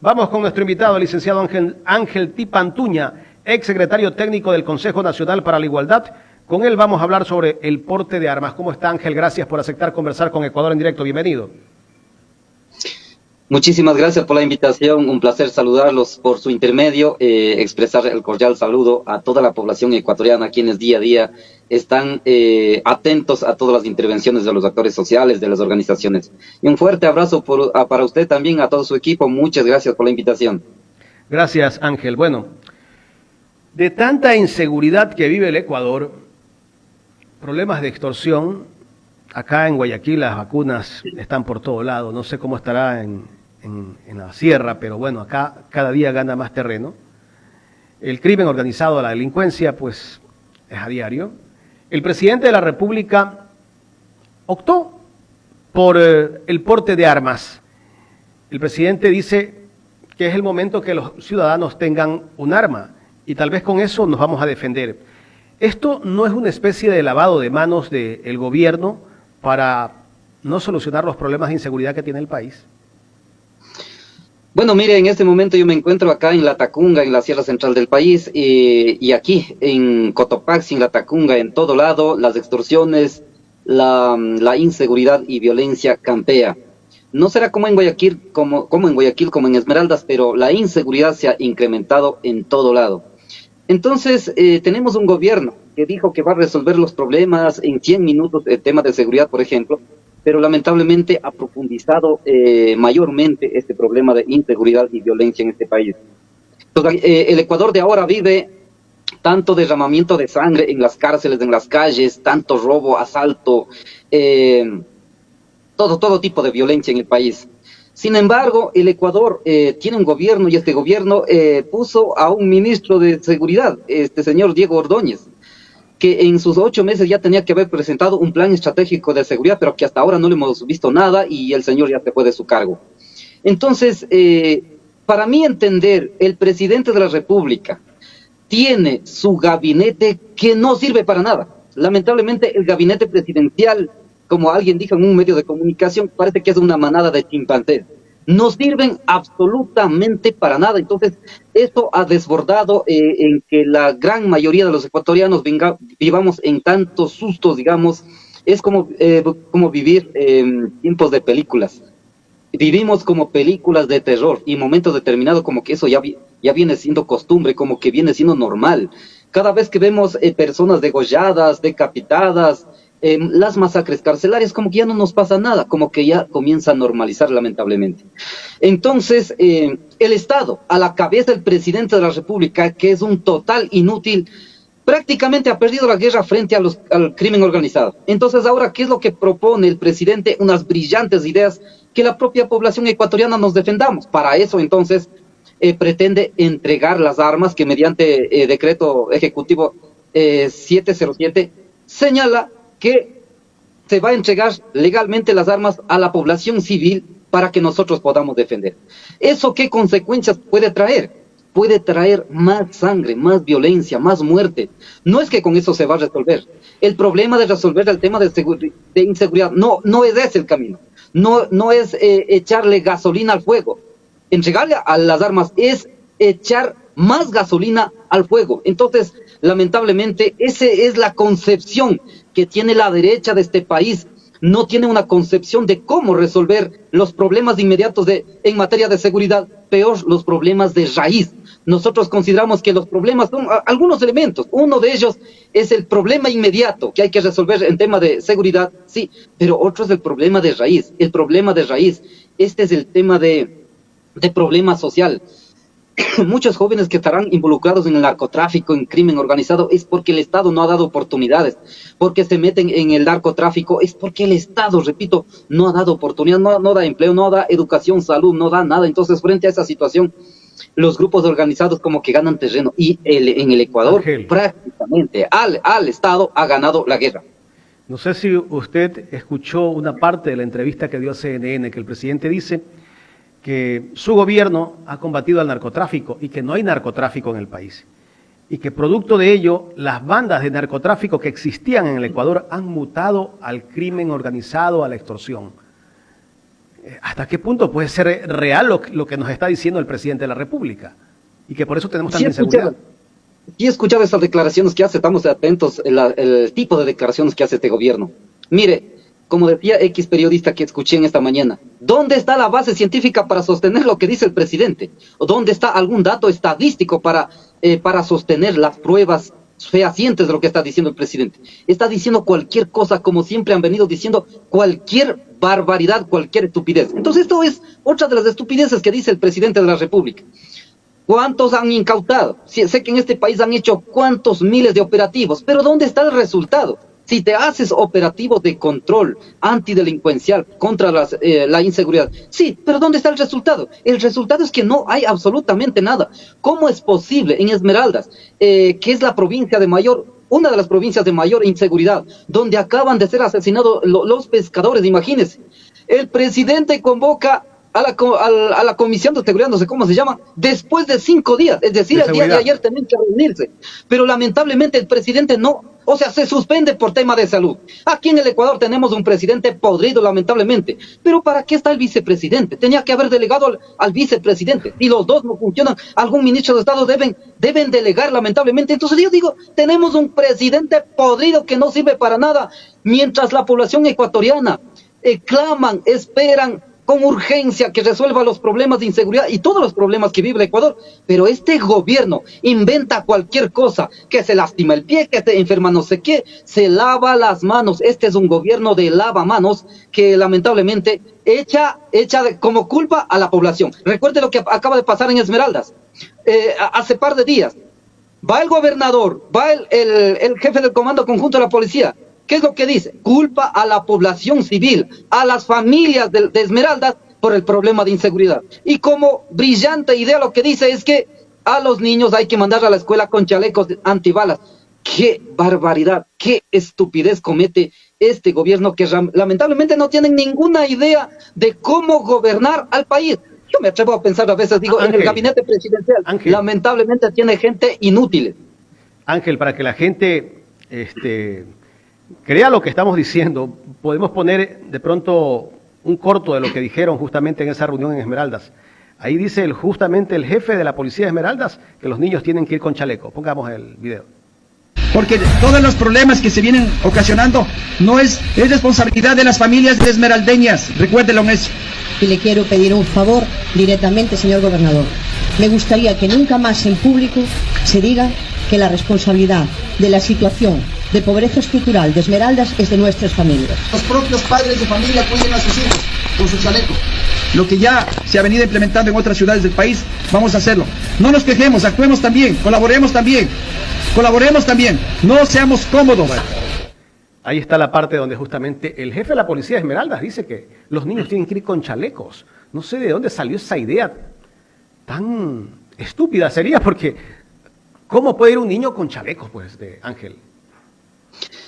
Vamos con nuestro invitado, el licenciado Ángel Tipantuña, ex secretario técnico del Consejo Nacional para la Igualdad. Con él vamos a hablar sobre el porte de armas. ¿Cómo está, Ángel? Gracias por aceptar conversar con Ecuador en directo. Bienvenido. Muchísimas gracias por la invitación, un placer saludarlos por su intermedio, expresar el cordial saludo a toda la población ecuatoriana, quienes día a día están atentos a todas las intervenciones de los actores sociales, de las organizaciones. Y un fuerte abrazo para usted también, a todo su equipo. Muchas gracias por la invitación. Gracias, Ángel. Bueno, de tanta inseguridad que vive el Ecuador, problemas de extorsión, acá en Guayaquil las vacunas están por todo lado. No sé cómo estará en la sierra, pero bueno, acá cada día gana más terreno. El crimen organizado, la delincuencia, pues es a diario. El presidente de la República optó por el porte de armas. El presidente dice que es el momento que los ciudadanos tengan un arma y tal vez con eso nos vamos a defender. ¿Esto no es una especie de lavado de manos del gobierno para no solucionar los problemas de inseguridad que tiene el país? Bueno, mire, en este momento yo me encuentro acá en Latacunga, en la sierra central del país, y aquí en Cotopaxi, en Latacunga, en todo lado, las extorsiones, la inseguridad y violencia campea. No será como en Guayaquil, como en Esmeraldas, pero la inseguridad se ha incrementado en todo lado. Entonces, tenemos un gobierno que dijo que va a resolver los problemas en 100 minutos, el tema de seguridad, por ejemplo, pero lamentablemente ha profundizado mayormente este problema de inseguridad y violencia en este país. El Ecuador de ahora vive tanto derramamiento de sangre en las cárceles, en las calles, tanto robo, asalto, todo tipo de violencia en el país. Sin embargo, el Ecuador tiene un gobierno y este gobierno puso a un ministro de seguridad, este señor Diego Ordóñez, que en sus 8 meses ya tenía que haber presentado un plan estratégico de seguridad, pero que hasta ahora no le hemos visto nada y el señor ya se fue de su cargo. Entonces, para mí entender, el presidente de la República tiene su gabinete que no sirve para nada. Lamentablemente, el gabinete presidencial, como alguien dijo en un medio de comunicación, parece que es una manada de chimpancés. No sirven absolutamente para nada. Entonces, esto ha desbordado en que la gran mayoría de los ecuatorianos vivamos en tantos sustos, digamos. Es como vivir en tiempos de películas. Vivimos como películas de terror y en momentos determinados como que eso ya viene siendo costumbre, como que viene siendo normal. Cada vez que vemos personas degolladas, decapitadas, las masacres carcelarias, como que ya no nos pasa nada, como que ya comienza a normalizar lamentablemente. Entonces, el Estado, a la cabeza del presidente de la República, que es un total inútil, prácticamente ha perdido la guerra frente al crimen organizado. Entonces, ahora, ¿qué es lo que propone el presidente? Unas brillantes ideas que la propia población ecuatoriana nos defendamos. Para eso, entonces, pretende entregar las armas que mediante decreto ejecutivo 707 señala que se va a entregar legalmente las armas a la población civil para que nosotros podamos defender. ¿Eso qué consecuencias puede traer? Puede traer más sangre, más violencia, más muerte. No es que con eso se va a resolver. El problema de resolver el tema de inseguridad, no es ese el camino. No es echarle gasolina al fuego. Entregarle a las armas es echar más gasolina al fuego. Entonces, lamentablemente, esa es la concepción que tiene la derecha de este país. No tiene una concepción de cómo resolver los problemas inmediatos en materia de seguridad, peor los problemas de raíz. Nosotros consideramos que los problemas son algunos elementos. Uno de ellos es el problema inmediato que hay que resolver en tema de seguridad, sí, pero otro es el problema de raíz. El problema de raíz, este es el tema de problema social. Muchos jóvenes que estarán involucrados en el narcotráfico, en crimen organizado, es porque el Estado no ha dado oportunidades, porque se meten en el narcotráfico, es porque el Estado, repito, no ha dado oportunidad, no da empleo, no da educación, salud, no da nada. Entonces, frente a esa situación, los grupos organizados como que ganan terreno y en el Ecuador, Ángel, prácticamente al Estado ha ganado la guerra. No sé si usted escuchó una parte de la entrevista que dio a CNN, que el presidente dice que su gobierno ha combatido al narcotráfico y que no hay narcotráfico en el país. Y que producto de ello, las bandas de narcotráfico que existían en el Ecuador han mutado al crimen organizado, a la extorsión. ¿hasta qué punto puede ser real lo que nos está diciendo el presidente de la República? Y que por eso tenemos tanta inseguridad. Y he escuchado estas declaraciones que hace, estamos atentos el tipo de declaraciones que hace este gobierno. Mire, como decía X periodista que escuché en esta mañana, ¿dónde está la base científica para sostener lo que dice el presidente? ¿O dónde está algún dato estadístico para sostener las pruebas fehacientes de lo que está diciendo el presidente? Está diciendo cualquier cosa, como siempre han venido diciendo, cualquier barbaridad, cualquier estupidez. Entonces esto es otra de las estupideces que dice el presidente de la República. ¿Cuántos han incautado? Sé que en este país han hecho cuántos miles de operativos, pero ¿dónde está el resultado? Si te haces operativos de control antidelincuencial contra la inseguridad, sí, pero ¿dónde está el resultado? El resultado es que no hay absolutamente nada. ¿Cómo es posible en Esmeraldas, que es la provincia de una de las provincias de mayor inseguridad, donde acaban de ser asesinados los pescadores? Imagínense, el presidente convoca a la Comisión de Seguridad, no sé cómo se llama, después de 5 días, es decir, el día de ayer tenían que reunirse, pero lamentablemente el presidente no, o sea, se suspende por tema de salud. Aquí en el Ecuador tenemos un presidente podrido, lamentablemente, pero ¿para qué está el vicepresidente? Tenía que haber delegado al vicepresidente. Si los dos no funcionan, algún ministro de Estado deben delegar, lamentablemente. Entonces yo digo, tenemos un presidente podrido que no sirve para nada, mientras la población ecuatoriana claman, esperan con urgencia que resuelva los problemas de inseguridad y todos los problemas que vive el Ecuador. Pero este gobierno inventa cualquier cosa, que se lastima el pie, que se enferma no sé qué, se lava las manos. Este es un gobierno de lavamanos que lamentablemente echa como culpa a la población. Recuerde lo que acaba de pasar en Esmeraldas. Hace par de días, va el gobernador, va el jefe del comando conjunto de la policía. ¿Qué es lo que dice? Culpa a la población civil, a las familias de Esmeraldas por el problema de inseguridad. Y como brillante idea lo que dice es que a los niños hay que mandar a la escuela con chalecos antibalas. ¡Qué barbaridad! ¡Qué estupidez comete este gobierno que lamentablemente no tienen ninguna idea de cómo gobernar al país! Yo me atrevo a pensar a veces, digo, Ángel, en el gabinete presidencial, Ángel, lamentablemente tiene gente inútil. Ángel, para que la gente crea lo que estamos diciendo, podemos poner de pronto un corto de lo que dijeron justamente en esa reunión en Esmeraldas. Ahí dice justamente el jefe de la policía de Esmeraldas que los niños tienen que ir con chaleco. Pongamos el video. Porque todos los problemas que se vienen ocasionando no es responsabilidad de las familias esmeraldeñas, recuérdelo en eso. Y le quiero pedir un favor directamente, señor gobernador. Me gustaría que nunca más en público se diga que la responsabilidad de la situación de pobreza estructural de Esmeraldas es de nuestras familias. Los propios padres de familia cuiden a sus hijos con su chaleco. Lo que ya se ha venido implementando en otras ciudades del país, vamos a hacerlo. No nos quejemos, actuemos también, colaboremos también, no seamos cómodos. Bueno, ahí está la parte donde justamente el jefe de la policía de Esmeraldas dice que los niños tienen que ir con chalecos. No sé de dónde salió esa idea tan estúpida sería, porque ¿cómo puede ir un niño con chalecos, pues, de Ángel?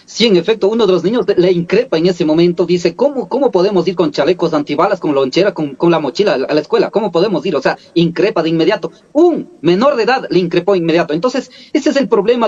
Sí, en efecto, uno de los niños le increpa en ese momento, dice, ¿cómo podemos ir con chalecos antibalas, con lonchera, con la mochila a la escuela? ¿Cómo podemos ir? O sea, increpa de inmediato. Un menor de edad le increpó inmediato. Entonces, ese es el problema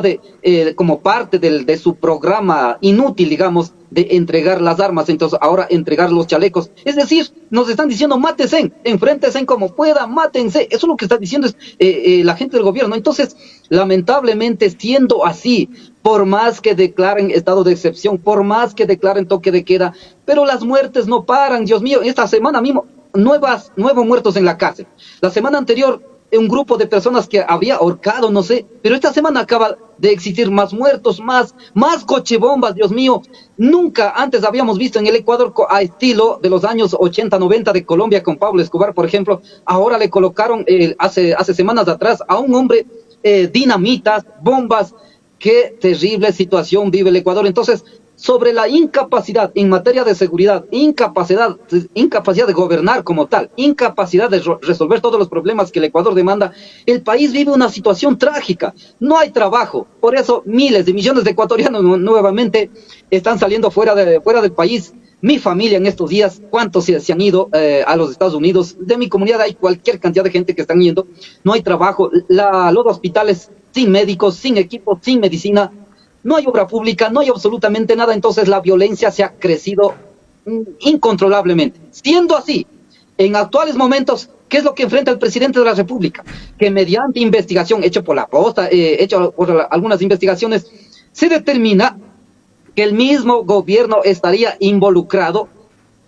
como parte de su programa inútil, digamos, de entregar las armas, entonces ahora entregar los chalecos. Es decir, nos están diciendo, mátense, enfréntense como puedan, mátense. Eso es lo que está diciendo la gente del gobierno. Entonces, lamentablemente, siendo así, por más que declaren estado de excepción, por más que declaren toque de queda, pero las muertes no paran. Dios mío, esta semana mismo, nuevos muertos en la cárcel. La semana anterior, un grupo de personas que había ahorcado, no sé, pero esta semana acaba de existir más muertos, más cochebombas, Dios mío. Nunca antes habíamos visto en el Ecuador, a estilo de los años 80, 90 de Colombia con Pablo Escobar, por ejemplo. Ahora le colocaron hace semanas atrás a un hombre dinamitas, bombas. Qué terrible situación vive el Ecuador. Entonces, sobre la incapacidad en materia de seguridad, incapacidad de gobernar como tal, incapacidad de resolver todos los problemas que el Ecuador demanda, el país vive una situación trágica. No hay trabajo. Por eso miles de millones de ecuatorianos nuevamente están saliendo fuera del país. Mi familia en estos días, ¿cuántos se han ido a los Estados Unidos? De mi comunidad hay cualquier cantidad de gente que están yendo. No hay trabajo. Los hospitales sin médicos, sin equipos, sin medicina. No hay obra pública, no hay absolutamente nada. Entonces la violencia se ha crecido incontrolablemente. Siendo así, En actuales momentos, ¿qué es lo que enfrenta el presidente de la República? Que mediante investigación, hecho por la posta, hecho por algunas investigaciones, se determina que el mismo gobierno estaría involucrado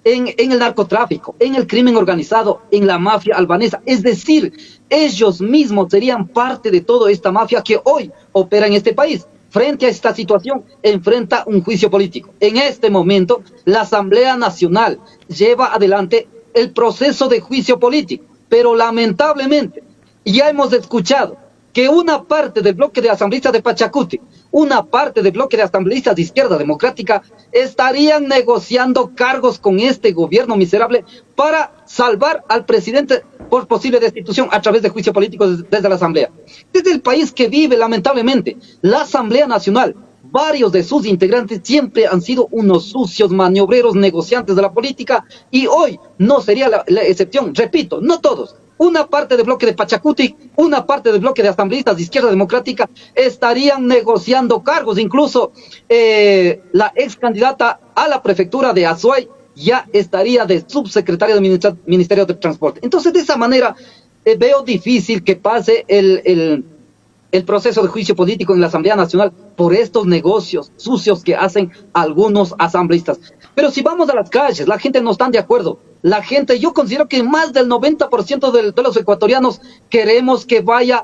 en el narcotráfico, en el crimen organizado, en la mafia albanesa. Es decir, ellos mismos serían parte de toda esta mafia que hoy opera en este país. Frente a esta situación, enfrenta un juicio político. En este momento, la Asamblea Nacional lleva adelante el proceso de juicio político, pero lamentablemente ya hemos escuchado que una parte del bloque de asambleístas de Pachacuti, una parte del bloque de asambleístas de Izquierda Democrática estarían negociando cargos con este gobierno miserable para salvar al presidente por posible destitución a través de juicio político desde la Asamblea. Desde el país que vive, lamentablemente, la Asamblea Nacional, varios de sus integrantes siempre han sido unos sucios maniobreros negociantes de la política y hoy no sería la excepción. Repito, no todos. Una parte del bloque de Pachacuti, una parte del bloque de asambleístas de Izquierda Democrática estarían negociando cargos. Incluso la ex candidata a la prefectura de Azuay ya estaría de subsecretaria del Ministerio de Transporte. Entonces, de esa manera, veo difícil que pase el proceso de juicio político en la Asamblea Nacional por estos negocios sucios que hacen algunos asambleístas. Pero si vamos a las calles, la gente no está de acuerdo. La gente, yo considero que más del 90% de los ecuatorianos queremos que vaya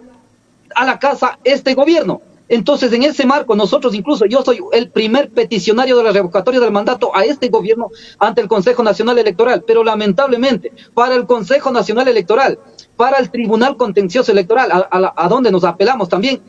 a la casa este gobierno. Entonces, en ese marco, nosotros incluso, yo soy el primer peticionario de la revocatoria del mandato a este gobierno ante el Consejo Nacional Electoral, pero lamentablemente, para el Consejo Nacional Electoral, para el Tribunal Contencioso Electoral, a donde nos apelamos también,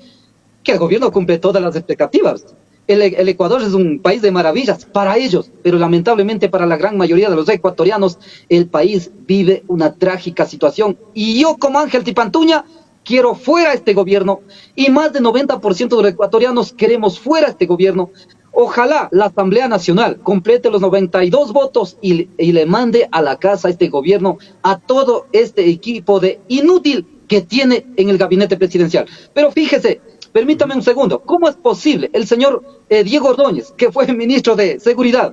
que el gobierno cumple todas las expectativas. El Ecuador es un país de maravillas para ellos, pero lamentablemente para la gran mayoría de los ecuatorianos, el país vive una trágica situación. Y yo, como Ángel Tipantuña, quiero fuera este gobierno, y más del 90% de los ecuatorianos queremos fuera este gobierno. Ojalá la Asamblea Nacional complete los 92 votos y le mande a la casa a este gobierno, a todo este equipo de inútil que tiene en el gabinete presidencial. Pero fíjese, permítame un segundo, ¿cómo es posible el señor Diego Ordóñez, que fue ministro de Seguridad,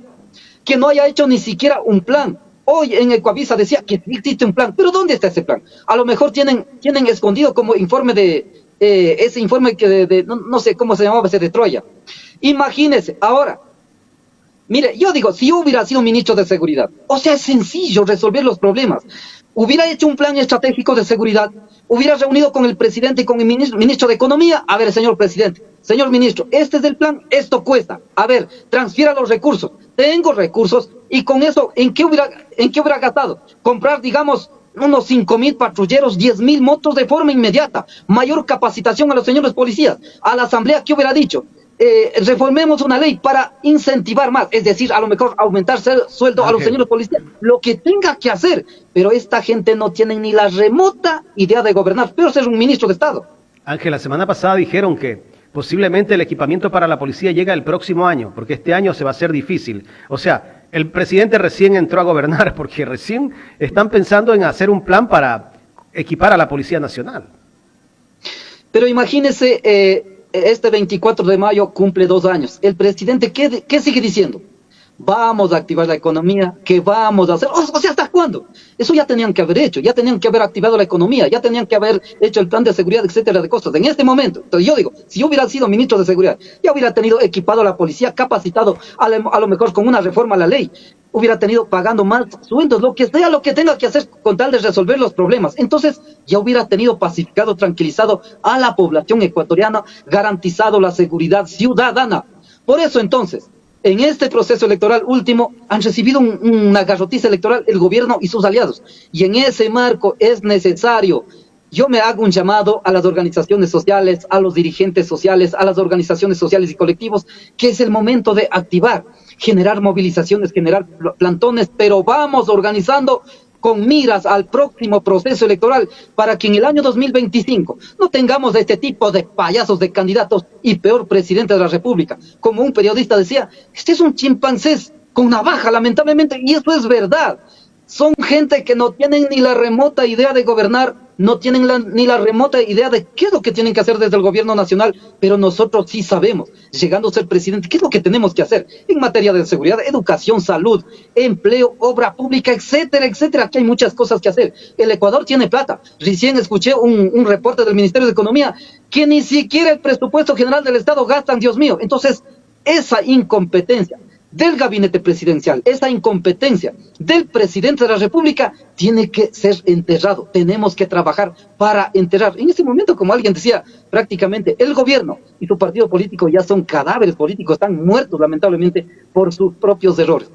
que no haya hecho ni siquiera un plan? Hoy en Ecuavisa decía que existe un plan, pero ¿dónde está ese plan? A lo mejor tienen escondido como informe ese informe que no sé cómo se llamaba, ese de Troya. Imagínese, ahora, mire, yo digo, si yo hubiera sido ministro de Seguridad, o sea, es sencillo resolver los problemas. Hubiera hecho un plan estratégico de seguridad, hubiera reunido con el presidente y con el ministro de Economía. A ver, señor presidente, señor ministro, este es el plan, esto cuesta. A ver, transfiera los recursos. Tengo recursos y con eso, ¿en qué hubiera gastado? Comprar, digamos, unos 5,000 patrulleros, 10,000 motos de forma inmediata, mayor capacitación a los señores policías. A la asamblea, ¿qué hubiera dicho? Reformemos una ley para incentivar más, es decir, a lo mejor aumentar sueldo a los señores policías, lo que tenga que hacer, pero esta gente no tiene ni la remota idea de gobernar, pero ser un ministro de Estado. Ángel, la semana pasada dijeron que posiblemente el equipamiento para la policía llega el próximo año, porque este año se va a hacer difícil. O sea, el presidente recién entró a gobernar, porque recién están pensando en hacer un plan para equipar a la Policía Nacional. Pero imagínese, este 24 de mayo cumple 2 años. El presidente, ¿qué sigue diciendo? Vamos a activar la economía, ¿qué vamos a hacer? O sea, ¿hasta cuándo? Eso ya tenían que haber hecho, ya tenían que haber activado la economía, ya tenían que haber hecho el plan de seguridad, etcétera, de cosas. En este momento, entonces yo digo, si yo hubiera sido ministro de Seguridad, ya hubiera tenido equipado a la policía, capacitado, a lo mejor con una reforma a la ley, hubiera tenido pagando más sueldos, lo que sea, lo que tenga que hacer con tal de resolver los problemas. Entonces, ya hubiera tenido pacificado, tranquilizado a la población ecuatoriana, garantizado la seguridad ciudadana. Por eso, entonces, en este proceso electoral último han recibido una garrotiza electoral el gobierno y sus aliados. Y en ese marco es necesario, yo me hago un llamado a las organizaciones sociales, a los dirigentes sociales, a las organizaciones sociales y colectivos, que es el momento de activar, generar movilizaciones, generar plantones, pero vamos organizando con miras al próximo proceso electoral para que en el año 2025 no tengamos este tipo de payasos de candidatos y peor presidente de la República. Como un periodista decía, este es un chimpancé con navaja, lamentablemente, y eso es verdad. Son gente que no tienen ni la remota idea de gobernar no tienen ni la remota idea de qué es lo que tienen que hacer desde el gobierno nacional, pero nosotros sí sabemos, llegando a ser presidente, qué es lo que tenemos que hacer en materia de seguridad, educación, salud, empleo, obra pública, etcétera, etcétera. Aquí hay muchas cosas que hacer. El Ecuador tiene plata. Recién escuché un reporte del Ministerio de Economía que ni siquiera el presupuesto general del Estado gastan, Dios mío. Entonces, esa incompetencia del gabinete presidencial, esa incompetencia del presidente de la República tiene que ser enterrado. Tenemos que trabajar para enterrar. En este momento, como alguien decía, prácticamente el gobierno y su partido político ya son cadáveres políticos, están muertos lamentablemente por sus propios errores.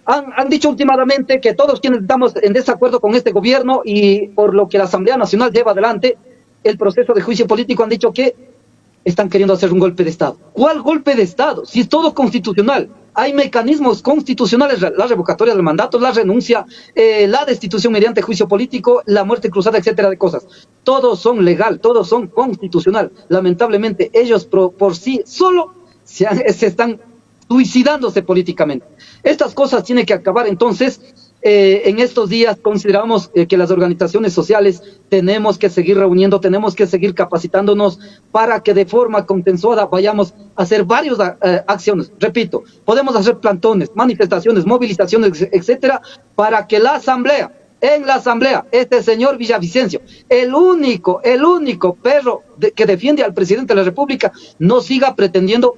Han dicho últimamente que todos quienes estamos en desacuerdo con este gobierno y por lo que la Asamblea Nacional lleva adelante el proceso de juicio político, han dicho que están queriendo hacer un golpe de Estado. ¿Cuál golpe de Estado? Si es todo constitucional. Hay mecanismos constitucionales, la revocatoria del mandato, la renuncia, la destitución mediante juicio político, la muerte cruzada, etcétera de cosas. Todos son legal, todos son constitucional. Lamentablemente, ellos por sí solo se están suicidándose políticamente. Estas cosas tienen que acabar. Entonces, en estos días consideramos que las organizaciones sociales tenemos que seguir reuniendo, tenemos que seguir capacitándonos para que de forma consensuada vayamos a hacer varias acciones. Repito, podemos hacer plantones, manifestaciones, movilizaciones, etcétera, para que en la asamblea, este señor Villavicencio, el único perro que defiende al presidente de la República, no siga pretendiendo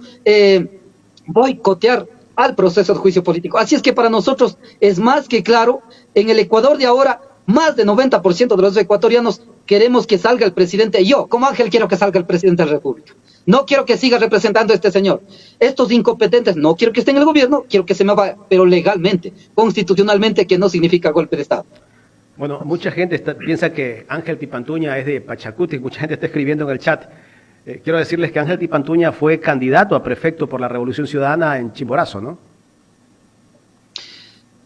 boicotear al proceso de juicio político. Así es que para nosotros es más que claro, en el Ecuador de ahora, más del 90% de los ecuatorianos queremos que salga el presidente. Yo, como Ángel, quiero que salga el presidente de la República. No quiero que siga representando a este señor. Estos incompetentes, no quiero que estén en el gobierno, quiero que se me vaya, pero legalmente, constitucionalmente, que no significa golpe de Estado. Bueno, mucha gente piensa que Ángel Tipantuña es de Pachacuti, mucha gente está escribiendo en el chat. Quiero decirles que Ángel Tipantuña fue candidato a prefecto por la Revolución Ciudadana en Chimborazo, ¿no?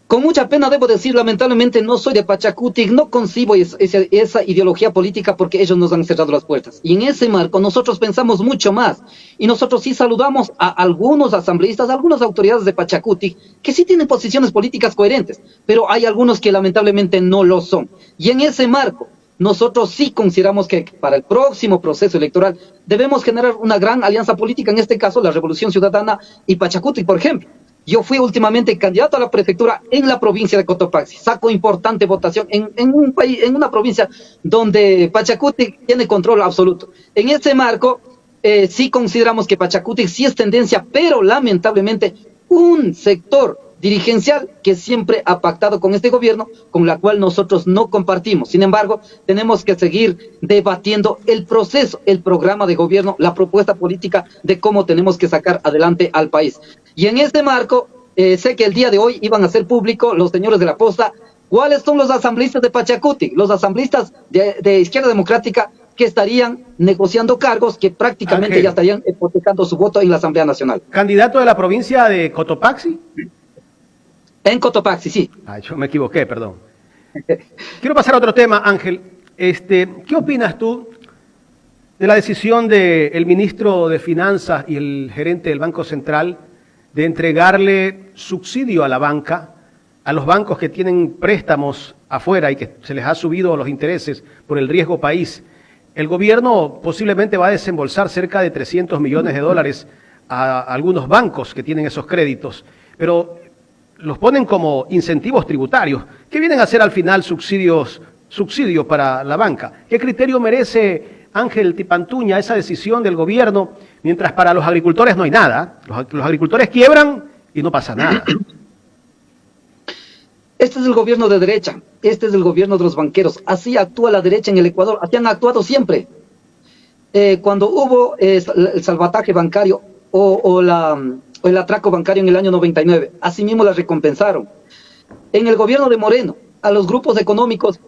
Con mucha pena debo decir, lamentablemente no soy de Pachacuti, no concibo esa ideología política porque ellos nos han cerrado las puertas. Y en ese marco nosotros pensamos mucho más. Y nosotros sí saludamos a algunos asambleístas, a algunas autoridades de Pachacuti, que sí tienen posiciones políticas coherentes, pero hay algunos que lamentablemente no lo son. Y en ese marco, nosotros sí consideramos que para el próximo proceso electoral debemos generar una gran alianza política, en este caso la Revolución Ciudadana y Pachacuti, por ejemplo. Yo fui últimamente candidato a la prefectura en la provincia de Cotopaxi. Saco importante votación en un país, en una provincia donde Pachacuti tiene control absoluto. En ese marco, sí consideramos que Pachacuti sí es tendencia, pero lamentablemente un sector dirigencial que siempre ha pactado con este gobierno, con la cual nosotros no compartimos. Sin embargo, tenemos que seguir debatiendo el proceso, el programa de gobierno, la propuesta política de cómo tenemos que sacar adelante al país. Y en este marco, sé que el día de hoy iban a hacer público los señores de la Posta cuáles son los asambleístas de Pachacuti, los asambleístas de Izquierda Democrática que estarían negociando cargos que prácticamente Ángel, ya estarían hipotecando su voto en la Asamblea Nacional. ¿Candidato de la provincia de Cotopaxi? En Cotopaxi, sí. Ay, yo me equivoqué, perdón. Quiero pasar a otro tema, Ángel. ¿Qué opinas tú de la decisión del ministro de Finanzas y el gerente del Banco Central de entregarle subsidio a la banca, a los bancos que tienen préstamos afuera y que se les ha subido los intereses por el riesgo país? El gobierno posiblemente va a desembolsar cerca de 300 millones de dólares a algunos bancos que tienen esos créditos, pero los ponen como incentivos tributarios. ¿Qué vienen a ser al final subsidios para la banca? ¿Qué criterio merece, Ángel Tipantuña, esa decisión del gobierno, mientras para los agricultores no hay nada? Los agricultores quiebran y no pasa nada. Este es el gobierno de derecha, este es el gobierno de los banqueros. Así actúa la derecha en el Ecuador, así han actuado siempre. Cuando hubo el salvataje bancario o el atraco bancario en el año 99, así mismo la recompensaron. En el gobierno de Moreno, a los grupos económicos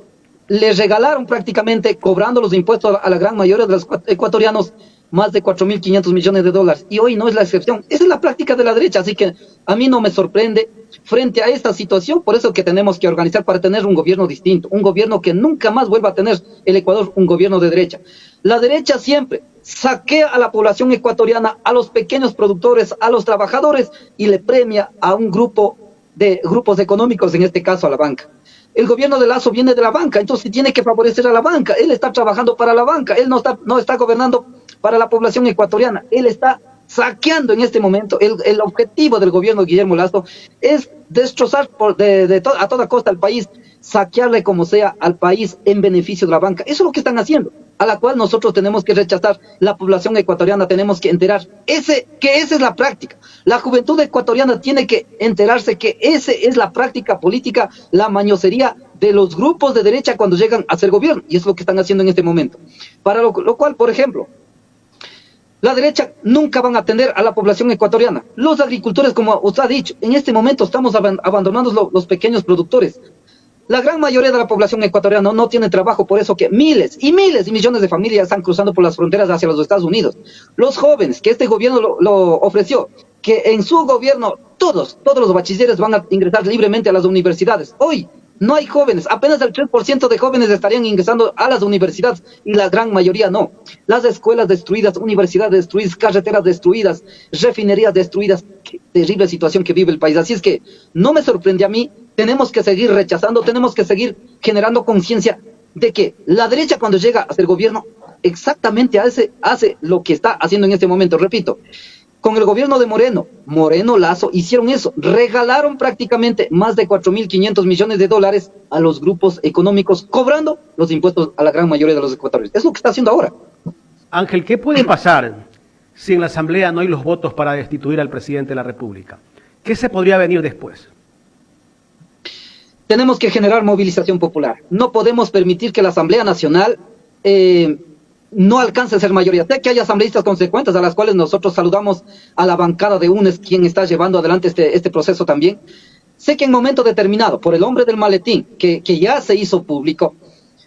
les regalaron prácticamente, cobrando los impuestos a la gran mayoría de los ecuatorianos, más de 4.500 millones de dólares. Y hoy no es la excepción. Esa es la práctica de la derecha. Así que a mí no me sorprende frente a esta situación. Por eso que tenemos que organizar para tener un gobierno distinto. Un gobierno que nunca más vuelva a tener el Ecuador, un gobierno de derecha. La derecha siempre saquea a la población ecuatoriana, a los pequeños productores, a los trabajadores y le premia a un grupo de grupos económicos, en este caso a la banca. El gobierno de Lazo viene de la banca, entonces tiene que favorecer a la banca. Él está trabajando para la banca, él no está gobernando para la población ecuatoriana, él está saqueando en este momento. El objetivo del gobierno de Guillermo Lazo es destrozar a toda costa al país, saquearle como sea al país en beneficio de la banca. Eso es lo que están haciendo, a la cual nosotros tenemos que rechazar. La población ecuatoriana tenemos que enterar que esa es la práctica. La juventud ecuatoriana tiene que enterarse que esa es la práctica política, la mañosería de los grupos de derecha cuando llegan a ser gobierno, y es lo que están haciendo en este momento. Para lo cual, por ejemplo, la derecha nunca van a atender a la población ecuatoriana. Los agricultores, como usted ha dicho, en este momento estamos abandonando los pequeños productores. La gran mayoría de la población ecuatoriana no tiene trabajo, por eso que miles y millones de familias están cruzando por las fronteras hacia los Estados Unidos. Los jóvenes, que este gobierno lo ofreció, que en su gobierno todos los bachilleres van a ingresar libremente a las universidades. Hoy no hay jóvenes, apenas el 3% de jóvenes estarían ingresando a las universidades y la gran mayoría no. Las escuelas destruidas, universidades destruidas, carreteras destruidas, refinerías destruidas. Qué terrible situación que vive el país. Así es que no me sorprende a mí, tenemos que seguir rechazando, tenemos que seguir generando conciencia de que la derecha cuando llega a ser gobierno exactamente hace lo que está haciendo en este momento. Repito, con el gobierno de Moreno, Lazo, hicieron eso, regalaron prácticamente más de 4.500 millones de dólares a los grupos económicos, cobrando los impuestos a la gran mayoría de los ecuatorianos. Es lo que está haciendo ahora. Ángel, ¿qué puede pasar si en la Asamblea no hay los votos para destituir al presidente de la República? ¿Qué se podría venir después? Tenemos que generar movilización popular. No podemos permitir que la Asamblea Nacional no alcance a ser mayoría. Sé que hay asambleístas consecuentes a las cuales nosotros saludamos a la bancada de UNES, quien está llevando adelante este proceso también. Sé que en momento determinado, por el hombre del maletín, que ya se hizo público,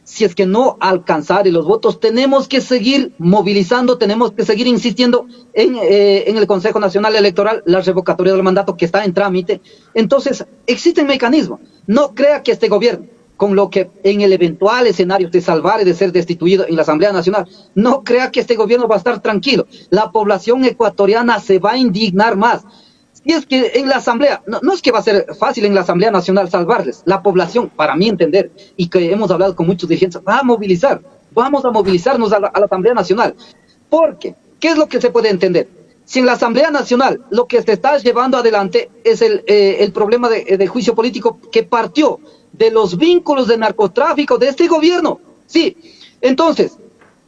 si es que no alcanzare los votos, tenemos que seguir movilizando, tenemos que seguir insistiendo en el Consejo Nacional Electoral, la revocatoria del mandato que está en trámite. Entonces, existen mecanismos. No crea que este gobierno, con lo que en el eventual escenario de salvar y de ser destituido en la Asamblea Nacional, no crea que este gobierno va a estar tranquilo. La población ecuatoriana se va a indignar más. Si es que en la Asamblea, no es que va a ser fácil en la Asamblea Nacional salvarles, la población, para mí entender, y que hemos hablado con muchos dirigentes, va a movilizar, vamos a movilizarnos a la Asamblea Nacional. Porque, ¿qué es lo que se puede entender? Si en la Asamblea Nacional lo que se está llevando adelante es el problema de juicio político que partió de los vínculos de narcotráfico de este gobierno. Sí, entonces,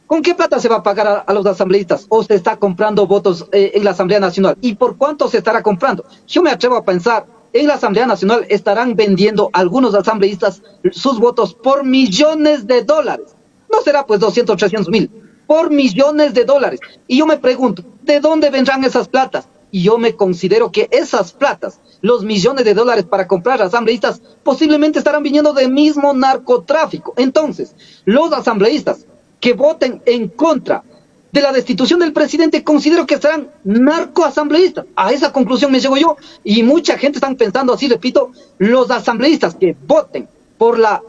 ¿con qué plata se va a pagar a los asambleístas? ¿O se está comprando votos en la Asamblea Nacional? ¿Y por cuánto se estará comprando? Yo me atrevo a pensar, en la Asamblea Nacional estarán vendiendo algunos asambleístas sus votos por millones de dólares. No será pues 200, 300 mil, por millones de dólares. Y yo me pregunto, ¿de dónde vendrán esas platas? Y yo me considero que esas platas, los millones de dólares para comprar asambleístas, posiblemente estarán viniendo del mismo narcotráfico. Entonces, los asambleístas que voten en contra de la destitución del presidente, considero que serán narcoasambleístas. A esa conclusión me llego yo, y mucha gente está pensando así, repito, los asambleístas que voten por la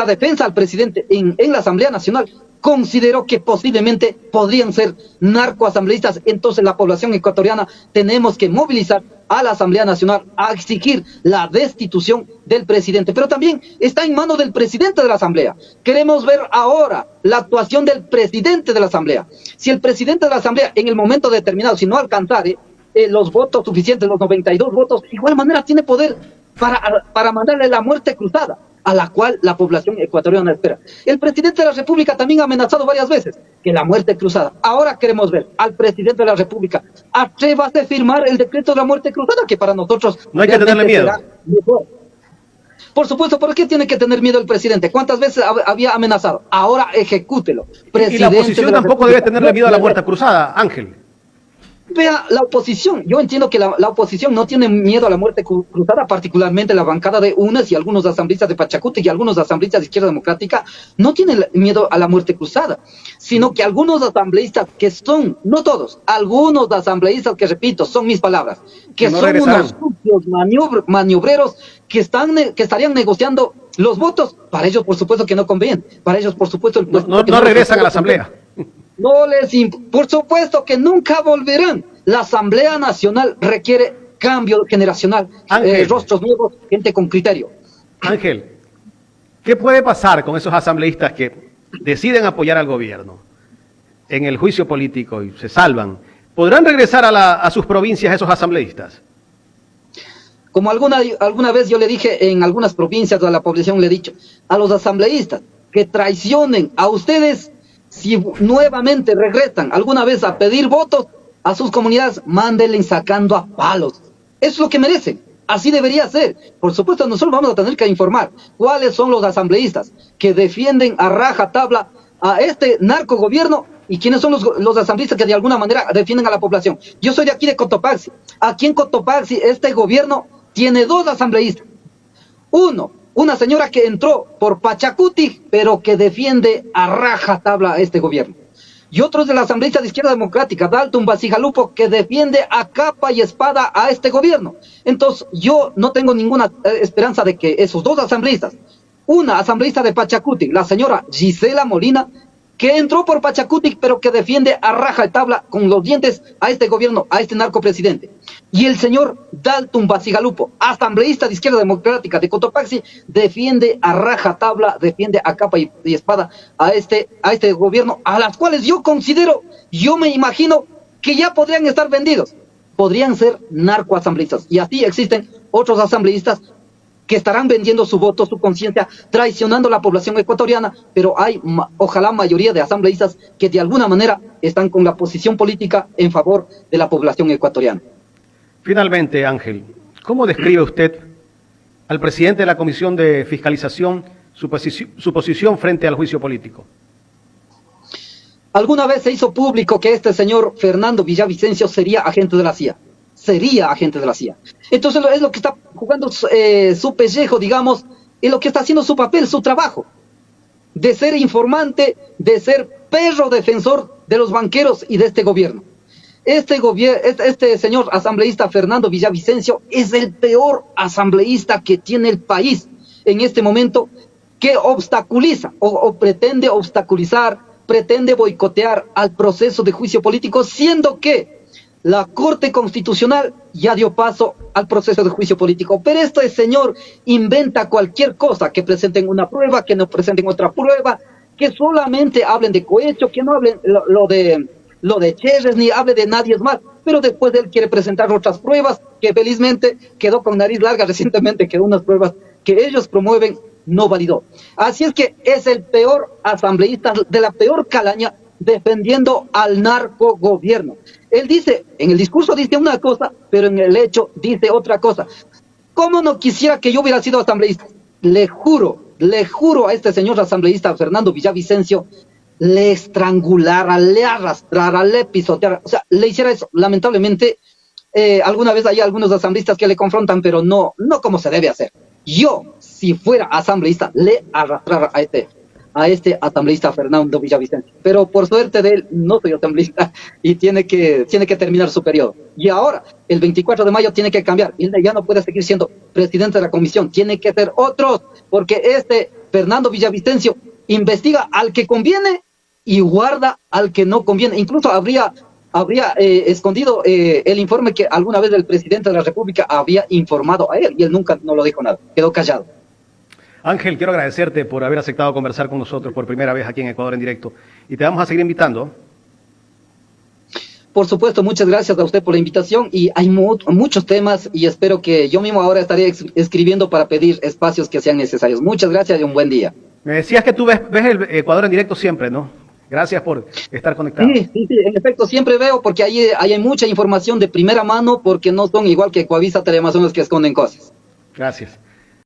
defensa al presidente en la Asamblea Nacional, considero que posiblemente podrían ser narcoasambleístas. Entonces la población ecuatoriana tenemos que movilizar a la Asamblea Nacional a exigir la destitución del presidente. Pero también está en manos del presidente de la Asamblea. Queremos ver ahora la actuación del presidente de la Asamblea. Si el presidente de la Asamblea en el momento determinado, si no alcanzare los votos suficientes, los 92 votos, de igual manera tiene poder para mandarle la muerte cruzada, a la cual la población ecuatoriana espera. El presidente de la República también ha amenazado varias veces que la muerte cruzada. Ahora queremos ver al presidente de la República atrévase a firmar el decreto de la muerte cruzada, que para nosotros no hay que tenerle miedo. Por supuesto, ¿por qué tiene que tener miedo el presidente? ¿Cuántas veces había amenazado? Ahora ejecútelo. Y la oposición tampoco debe tenerle miedo a la muerte cruzada, Ángel. Vea, la oposición, yo entiendo que la oposición no tiene miedo a la muerte cruzada, particularmente la bancada de UNES y algunos asambleístas de Pachacuti y algunos asambleístas de Izquierda Democrática no tienen miedo a la muerte cruzada, sino que algunos asambleístas que son, no todos, algunos asambleístas que, repito, son mis palabras, que no son regresarán. unos sucios maniobreros que estarían negociando los votos. Para ellos, por supuesto, que no conviene. Para ellos, por supuesto, no regresan a la Asamblea. Por supuesto que nunca volverán. La Asamblea Nacional requiere cambio generacional, rostros nuevos, gente con criterio. Ángel, ¿Qué puede pasar con esos asambleístas que deciden apoyar al gobierno en el juicio político y se salvan? ¿Podrán regresar a sus provincias esos asambleístas? Como alguna vez yo le dije en algunas provincias a la población, le he dicho a los asambleístas que traicionen a ustedes, si nuevamente regresan alguna vez a pedir votos a sus comunidades, mándenle sacando a palos. Eso es lo que merecen. Así debería ser. Por supuesto, nosotros vamos a tener que informar cuáles son los asambleístas que defienden a raja tabla a este narcogobierno y quiénes son los asambleístas que de alguna manera defienden a la población. Yo soy de aquí de Cotopaxi. Aquí en Cotopaxi este gobierno tiene 2 asambleístas. Uno, una señora que entró por Pachacuti, pero que defiende a raja tabla a este gobierno. Y otro de la asambleísta de Izquierda Democrática, Dalton Basigalupo, que defiende a capa y espada a este gobierno. Entonces, yo no tengo ninguna esperanza de que esos 2 asambleístas, una asambleísta de Pachacuti, la señora Gisela Molina, que entró por Pachacuti, pero que defiende a raja de tabla con los dientes a este gobierno, a este narcopresidente. Y el señor Dalton Basigalupo, asambleísta de Izquierda Democrática de Cotopaxi, defiende a raja tabla, defiende a capa y espada a este gobierno, a las cuales yo considero, yo me imagino que ya podrían estar vendidos. Podrían ser narcoasambleístas. Y así existen otros asambleístas que estarán vendiendo su voto, su conciencia, traicionando a la población ecuatoriana, pero hay, ojalá, mayoría de asambleístas que de alguna manera están con la posición política en favor de la población ecuatoriana. Finalmente, Ángel, ¿cómo describe usted al presidente de la Comisión de Fiscalización su posición frente al juicio político? Alguna vez se hizo público que este señor Fernando Villavicencio sería agente de la CIA. Sería agente de la CIA. Entonces es lo que está jugando su pellejo, digamos, y lo que está haciendo su papel, su trabajo, de ser informante, de ser perro defensor de los banqueros y de este gobierno. Este señor asambleísta Fernando Villavicencio es el peor asambleísta que tiene el país en este momento, que obstaculiza o pretende obstaculizar, pretende boicotear al proceso de juicio político, siendo que la Corte Constitucional ya dio paso al proceso de juicio político. Pero este señor inventa cualquier cosa, que presenten una prueba, que no presenten otra prueba, que solamente hablen de cohecho, que no hablen lo de Cherres, ni hable de nadie más. Pero después él quiere presentar otras pruebas, que felizmente quedó con nariz larga recientemente, que unas pruebas que ellos promueven no validó. Así es que es el peor asambleísta de la peor calaña, defendiendo al narcogobierno. Él dice, en el discurso dice una cosa, pero en el hecho dice otra cosa. ¿Cómo no quisiera que yo hubiera sido asambleísta? Le juro a este señor asambleísta Fernando Villavicencio, le estrangulara, le arrastrara, le pisoteara, o sea, le hiciera eso. Lamentablemente, alguna vez hay algunos asambleístas que le confrontan, pero no como se debe hacer. Yo, si fuera asambleísta, le arrastrara a este asambleísta Fernando Villavicencio. Pero por suerte de él, no soy asambleísta y tiene que terminar su periodo. Y ahora, el 24 de mayo tiene que cambiar. Él ya no puede seguir siendo presidente de la comisión. Tiene que ser otros, porque este Fernando Villavicencio investiga al que conviene y guarda al que no conviene. Incluso habría escondido el informe que alguna vez el presidente de la República había informado a él, y él nunca no lo dijo nada, quedó callado. Ángel, quiero agradecerte por haber aceptado conversar con nosotros por primera vez aquí en Ecuador en Directo, y te vamos a seguir invitando. Por supuesto, muchas gracias a usted por la invitación, y hay muchos temas, y espero que yo mismo ahora estaré escribiendo para pedir espacios que sean necesarios. Muchas gracias y un buen día. Me decías que tú ves el Ecuador en Directo siempre, ¿no? Gracias por estar conectado. Sí, en efecto, siempre veo, porque ahí hay mucha información de primera mano, porque no son igual que Coavisa Teleamazonas, que esconden cosas. Gracias.